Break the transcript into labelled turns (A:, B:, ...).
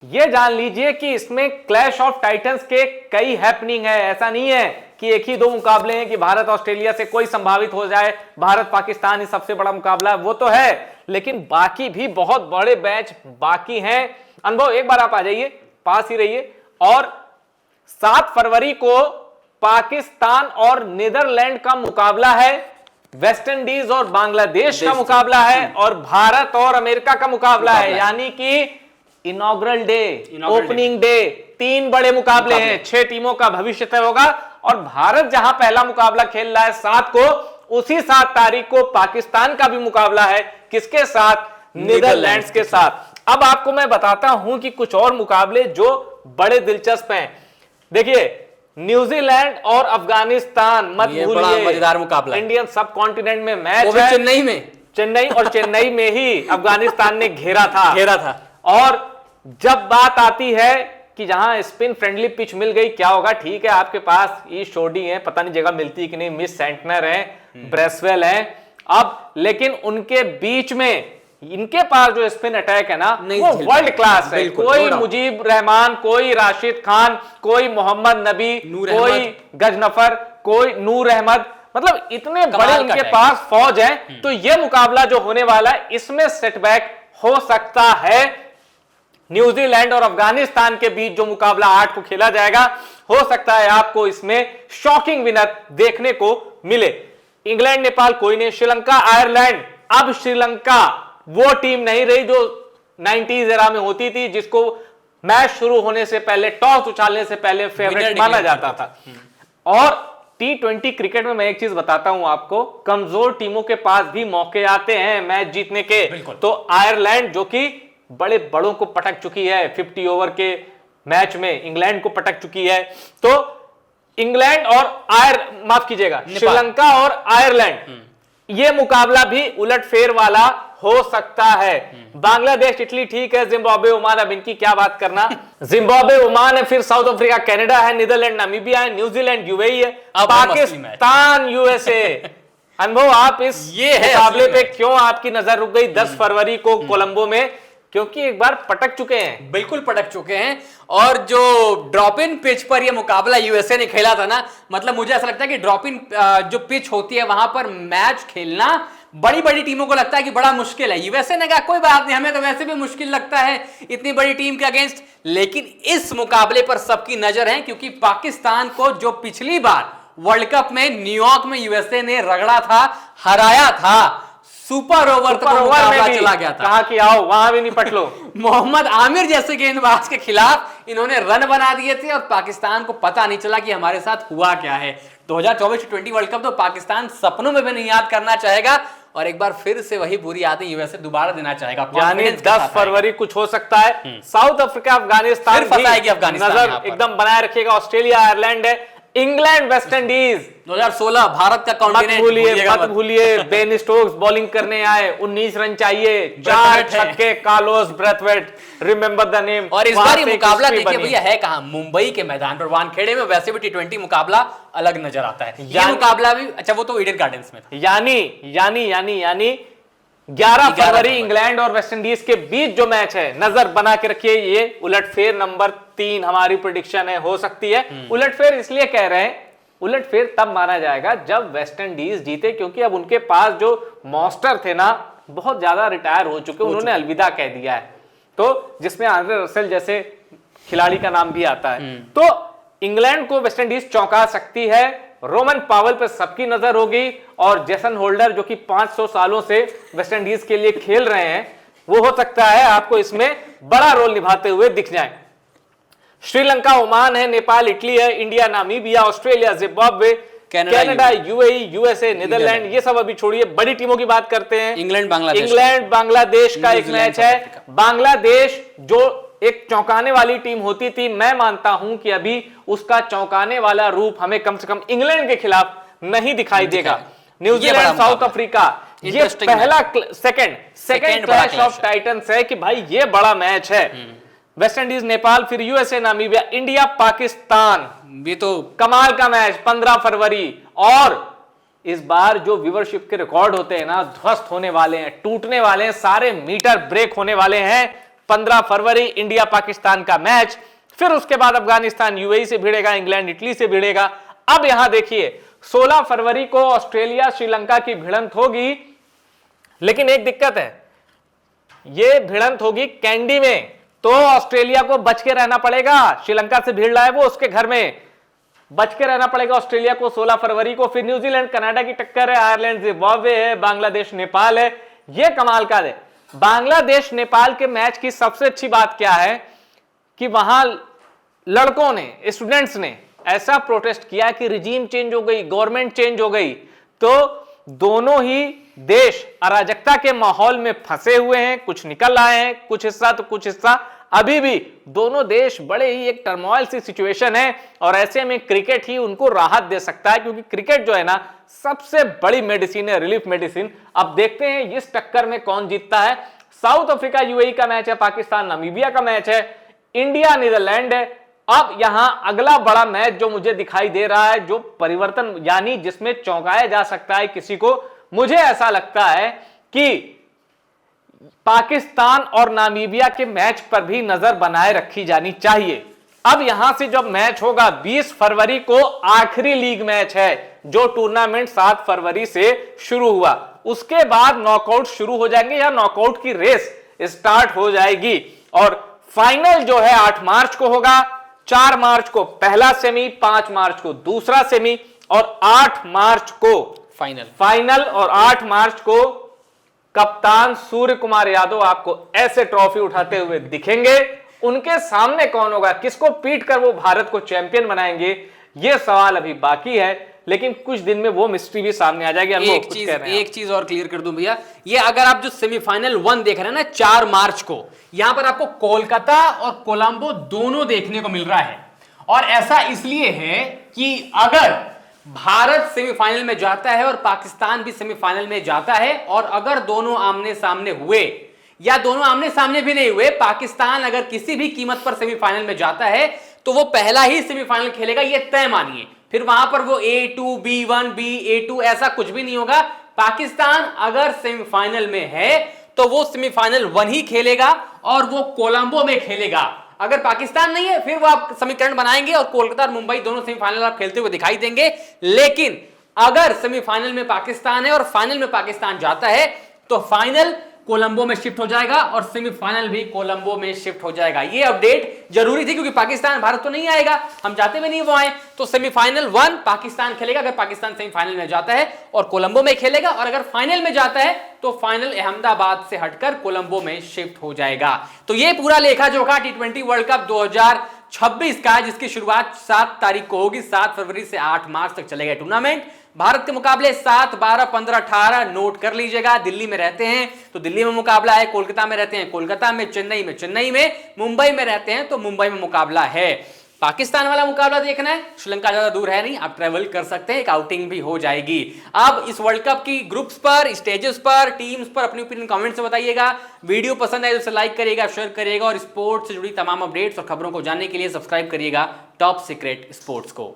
A: ये जान लीजिए कि इसमें क्लैश ऑफ टाइटंस के कई हैपनिंग है। ऐसा नहीं है कि एक ही दो मुकाबले हैं कि भारत ऑस्ट्रेलिया से कोई संभावित हो जाए, भारत पाकिस्तान ही सबसे बड़ा मुकाबला, वो तो है, लेकिन बाकी भी बहुत बड़े मैच बाकी हैं। अनुभव, एक बार आप आ जाइए, पास ही रहिए। और 7 फरवरी को पाकिस्तान और नीदरलैंड का मुकाबला है, वेस्ट इंडीज और बांग्लादेश का मुकाबला है, और भारत और अमेरिका का मुकाबला है। यानी कि इनॉग्रल डे, ओपनिंग डे, 3 बड़े मुकाबले हैं, 6 टीमों का भविष्य तय होगा। और भारत जहां पहला मुकाबला खेल रहा है 7 को, उसी 7 तारीख को पाकिस्तान का भी मुकाबला है। किसके साथ? नीदरलैंड्स के साथ। अब आपको मैं बताता हूं कि कुछ और मुकाबले जो बड़े दिलचस्प हैं। देखिए, न्यूजीलैंड और अफगानिस्तान, मत भूलिए,
B: मजेदार मुकाबला,
A: इंडियन सब कॉन्टिनेंट में मैच
B: है, चेन्नई में,
A: चेन्नई में ही अफगानिस्तान ने घेरा था। और जब बात आती है कि जहां स्पिन फ्रेंडली पिच मिल गई, क्या होगा? ठीक है, आपके पास ईस्ट शोडी है, पता नहीं जगह मिलती है कि नहीं, मिस सेंटनर है, ब्रेसवेल है, अब लेकिन उनके बीच में इनके पास जो स्पिन अटैक है ना, वो वर्ल्ड क्लास है। कोई मुजीब रहमान, कोई राशिद खान, कोई मोहम्मद नबी, कोई गजनफर, कोई नूर अहमद, मतलब इतने बड़े उनके पास फौज है। तो यह मुकाबला जो होने वाला है, इसमें सेटबैक हो सकता है। न्यूजीलैंड और अफगानिस्तान के बीच जो मुकाबला 8 को खेला जाएगा, हो सकता है आपको इसमें शॉकिंग विनर देखने को मिले। इंग्लैंड नेपाल कोई नहीं, श्रीलंका आयरलैंड। अब श्रीलंका वो टीम नहीं रही जो 90s एरा में होती थी, जिसको मैच शुरू होने से पहले, टॉस उछालने से पहले फेवरेट माना जाता था। और T20 क्रिकेट में मैं एक चीज बताता हूं आपको, कमजोर टीमों के पास भी मौके आते हैं मैच जीतने के। तो आयरलैंड जो कि बड़े बड़ों को पटक चुकी है, 50 ओवर के मैच में इंग्लैंड को पटक चुकी है। तो इंग्लैंड और माफ कीजिएगा, श्रीलंका और आयरलैंड, यह मुकाबला भी उलटफेर वाला हो सकता है। बांग्लादेश इटली ठीक है, जिम्बाब्वे ओमान, अब इनकी क्या बात करना। जिम्बाब्वे ओमान है, फिर साउथ अफ्रीका कनाडा है, नीदरलैंड नामीबिया है, न्यूजीलैंड यूएई है, पाकिस्तान यूएसए। अनुभव, आप इस मुकाबले पे क्यों आपकी नजर रुक गई 10 फरवरी को कोलंबो में? क्योंकि एक बार पटक चुके हैं,
B: बिल्कुल पटक चुके हैं। और जो ड्रॉप इन पिच पर यह मुकाबला यूएसए ने खेला था ना, मतलब मुझे ऐसा लगता है कि ड्रॉप इन जो पिच होती है वहां पर मैच खेलना बड़ी बड़ी टीमों को लगता है कि बड़ा मुश्किल है। यूएसए ने कहा कोई बात नहीं, हमें तो वैसे भी मुश्किल लगता है इतनी बड़ी टीम के अगेंस्ट, लेकिन इस मुकाबले पर सबकी नजर है, क्योंकि पाकिस्तान को जो पिछली बार वर्ल्ड कप में न्यूयॉर्क में यूएसए ने रगड़ा था, हराया था, सुपर ओवर तक मुकाबला चला गया था,
A: कहा कि आओ वहां भी निपट लो।
B: मोहम्मद आमिर जैसे गेंदबाज के खिलाफ इन्होंने रन बना दिए थे, और पाकिस्तान को पता नहीं चला कि हमारे साथ हुआ क्या है। 2024 T20 वर्ल्ड कप तो पाकिस्तान सपनों में भी नहीं याद करना चाहेगा, और एक बार फिर से वही बुरी आदतें यूएसए दोबारा देना चाहेगा।
A: यानी 10 फरवरी कुछ हो सकता है। साउथ अफ्रीका अफगानिस्तान
B: फंसाएगी, अफगानिस्तान
A: नजर एकदम बनाए रखिएगा। ऑस्ट्रेलिया आयरलैंड है, इंग्लैंड वेस्ट इंडीज
B: 2016 भारत का कॉन्टिनेंट,
A: मत भूलिए बेन स्टोक्स बॉलिंग करने आए, 19 रन चाहिए, 4 छक्के, Carlos Brathwaite, remember the name.
B: और इस बार ये मुकाबला देखिए भैया है कहां? मुंबई के मैदान पर, वानखेड़े में। वैसे भी T20 मुकाबला अलग नजर आता है, ये मुकाबला भी, अच्छा वो तो ईडन गार्डन्स में था।
A: यानी 11 फरवरी इंग्लैंड और वेस्ट इंडीज के बीच जो मैच है, नजर बना के रखिए। ये उलटफेर नंबर 3 हमारी प्रेडिक्शन है, हो सकती है। उलटफेर इसलिए कह रहे हैं, उलटफेर तब माना जाएगा जब वेस्ट इंडीज जीते, क्योंकि अब उनके पास जो मॉन्स्टर थे ना, बहुत ज्यादा रिटायर हो चुके, उन्होंने अलविदा कह दिया है, तो जिसमें आंद्रे रसेल जैसे खिलाड़ी का नाम भी आता है। तो इंग्लैंड को वेस्ट इंडीज चौंका सकती है। रोमन पावेल पर सबकी नजर होगी, और जेसन होल्डर जो कि 500 सालों से वेस्ट इंडीज के लिए खेल रहे हैं, वो हो सकता है आपको इसमें बड़ा रोल निभाते हुए दिख जाए। श्रीलंका ओमान है, नेपाल इटली है, India Namibia, Australia Zimbabwe, Canada UAE, USA, Netherland, ये सब अभी छोड़िए, बड़ी टीमों की बात करते हैं।
B: इंग्लैंड
A: बांग्लादेश का एक मैच है। बांग्लादेश जो एक चौंकाने वाली टीम होती थी, मैं मानता हूं कि अभी उसका चौंकाने वाला रूप हमें कम से कम इंग्लैंड के खिलाफ नहीं दिखाई देगा। न्यूजीलैंड साउथ अफ्रीका, ये पहला सेकंड क्लैश ऑफ टाइटंस है कि भाई ये बड़ा मैच है। वेस्ट इंडीज नेपाल, फिर यूएसए नामीबिया, इंडिया पाकिस्तान, ये तो कमाल का मैच 15 फरवरी। और इस बार जो व्यूअरशिप के रिकॉर्ड होते हैं ना, ध्वस्त होने वाले हैं, टूटने वाले हैं, सारे मीटर ब्रेक होने वाले हैं। 15 फरवरी इंडिया पाकिस्तान का मैच, फिर उसके बाद अफगानिस्तान यूएई से भिड़ेगा, इंग्लैंड इटली से भिड़ेगा। अब यहां देखिए 16 फरवरी को ऑस्ट्रेलिया श्रीलंका की भिड़ंत होगी, लेकिन एक दिक्कत है, यह भिड़ंत होगी कैंडी में, तो ऑस्ट्रेलिया को बच के रहना पड़ेगा। श्रीलंका से भिड़ रहा है वो, उसके घर में बच के रहना पड़ेगा ऑस्ट्रेलिया को 16 फरवरी को। फिर न्यूजीलैंड कनाडा की टक्कर है, आयरलैंड जिम्बाब्वे है, बांग्लादेश नेपाल है। यह कमाल का है। बांग्लादेश नेपाल के मैच की सबसे अच्छी बात क्या है कि वहां लड़कों ने, स्टूडेंट्स ने ऐसा प्रोटेस्ट किया कि रिजीम चेंज हो गई, गवर्नमेंट चेंज हो गई, तो दोनों ही देश अराजकता के माहौल में फंसे हुए हैं, कुछ निकल आए हैं, कुछ हिस्सा तो कुछ हिस्सा अभी भी। दोनों देश बड़े ही एक टर्मोइल सी सिचुएशन है, और ऐसे में क्रिकेट ही उनको राहत दे सकता है, क्योंकि क्रिकेट जो है ना सबसे बड़ी मेडिसिन है, रिलीफ मेडिसिन। अब देखते हैं इस टक्कर में कौन जीतता है। साउथ अफ्रीका यूएई का मैच है, पाकिस्तान नामीबिया का मैच है, इंडिया नीदरलैंड है। अब यहां अगला बड़ा मैच जो मुझे दिखाई दे रहा है, जो परिवर्तन यानी जिसमें चौंकाया जा सकता है किसी को, मुझे ऐसा लगता है कि पाकिस्तान और नामीबिया के मैच पर भी नजर बनाए रखी जानी चाहिए। अब यहां से जब मैच होगा 20 फरवरी को, आखिरी लीग मैच है, जो टूर्नामेंट 7 फरवरी से शुरू हुआ, उसके बाद नॉकआउट शुरू हो जाएंगे या नॉकआउट की रेस स्टार्ट हो जाएगी। और फाइनल जो है 8 मार्च को होगा, 4 मार्च को पहला सेमी, 5 मार्च को दूसरा सेमी, और 8 मार्च को फाइनल, और 8 मार्च को कप्तान सूर्य कुमार यादव आपको ऐसे ट्रॉफी उठाते हुए दिखेंगे। उनके सामने कौन होगा, किसको पीट कर वो भारत को चैंपियन बनाएंगे, ये सवाल अभी बाकी है, लेकिन कुछ दिन में वो मिस्ट्री भी सामने आ जाएगी।
B: एक चीज और क्लियर कर दूं भैया, ये अगर आप जो सेमीफाइनल 1 देख रहे हैं ना 4 मार्च को, यहां पर आपको कोलकाता और कोलंबो दोनों देखने को मिल रहा है। और ऐसा इसलिए है कि अगर भारत सेमीफाइनल में जाता है और पाकिस्तान भी सेमीफाइनल में जाता है, और अगर दोनों आमने सामने हुए या दोनों आमने सामने भी नहीं हुए, पाकिस्तान अगर किसी भी कीमत पर सेमीफाइनल में जाता है तो वो पहला ही सेमीफाइनल खेलेगा, ये तय मानिए। फिर वहां पर वो A2, B1, B, A2 ऐसा कुछ भी नहीं होगा। पाकिस्तान अगर सेमीफाइनल में है तो वो सेमीफाइनल 1 ही खेलेगा, और वो कोलंबो में खेलेगा। अगर पाकिस्तान नहीं है फिर वो आप समीकरण बनाएंगे और कोलकाता और मुंबई दोनों सेमीफाइनल आप खेलते हुए दिखाई देंगे। लेकिन अगर सेमीफाइनल में पाकिस्तान है और फाइनल में पाकिस्तान जाता है तो फाइनल कोलंबो में शिफ्ट हो जाएगा और सेमीफाइनल भी कोलंबो में शिफ्ट हो जाएगा। ये अपडेट जरूरी थी, क्योंकि पाकिस्तान भारत तो नहीं आएगा, हम जाते में नहीं वो आए, तो सेमीफाइनल 1 पाकिस्तान खेलेगा अगर पाकिस्तान सेमीफाइनल में जाता है, और कोलंबो में खेलेगा। और अगर फाइनल में जाता है तो फाइनल अहमदाबाद से हटकर कोलंबो में शिफ्ट हो जाएगा। तो ये पूरा लेखा जोखा T20 वर्ल्ड कप 2026 का है, जिसकी शुरुआत 7 तारीख को होगी। 7 फरवरी से 8 मार्च तक चलेगा टूर्नामेंट। भारत के मुकाबले 7, 12, 15, 18 नोट कर लीजिएगा। दिल्ली में रहते हैं तो दिल्ली में मुकाबला है, कोलकाता में रहते हैं कोलकाता में, चेन्नई में चेन्नई में, मुंबई में रहते हैं तो मुंबई में मुकाबला है। पाकिस्तान वाला मुकाबला देखना है, श्रीलंका ज्यादा दूर है नहीं, आप ट्रेवल कर सकते हैं, एक आउटिंग भी हो जाएगी। अब इस वर्ल्ड कप की ग्रुप्स पर, स्टेजेस पर, टीम्स पर अपनी ओपिनियन कमेंट से बताइएगा। वीडियो पसंद आए तो उसे लाइक करिएगा, शेयर करिएगा, और स्पोर्ट्स से जुड़ी तमाम अपडेट्स और खबरों को जानने के लिए सब्सक्राइब करिएगा टॉप सीक्रेट स्पोर्ट्स को।